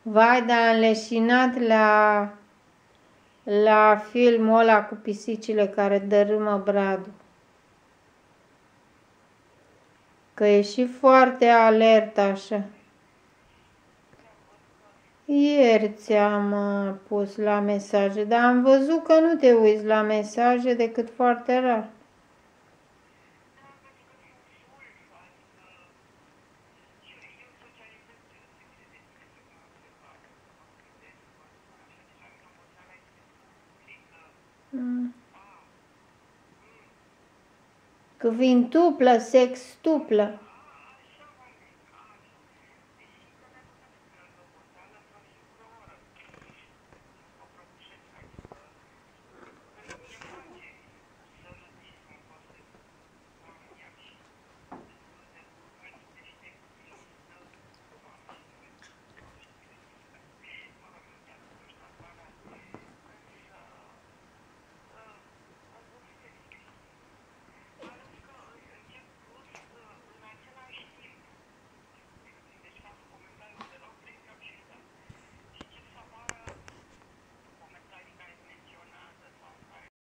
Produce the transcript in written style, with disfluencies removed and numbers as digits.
Vai, dar am leșinat la filmul ăla cu pisicile care dărâmă bradul. Că e și foarte alert așa. Ieri ți-am pus la mesaje, dar am văzut că nu te uiți la mesaje decât foarte rar. Quintuplă, sextuplă.